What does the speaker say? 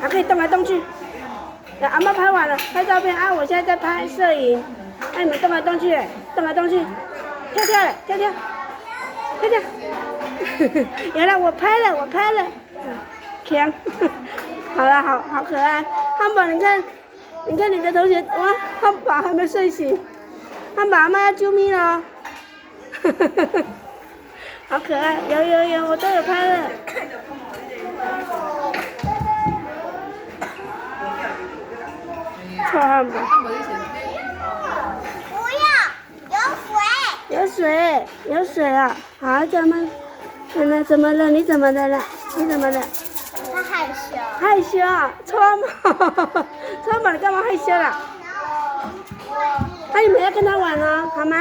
还可以动来动去。阿妈拍完了，拍照片啊！我现在在拍摄影，啊，你们动来动去，动来动去，跳跳嘞，跳跳，跳跳。原来我拍了，强，好了，好可爱。汉堡，你看你的同学，哇，汉堡还没睡醒，汉堡阿妈要啾咪了，好可爱，有，我都有拍了。臭汉堡。不要，有水。有水啊！好，咱们，奶奶怎么了？你怎么的了？他害羞。害羞啊！臭汉堡，臭汉堡，你干嘛害羞啦？那你们要跟他玩哦，好吗？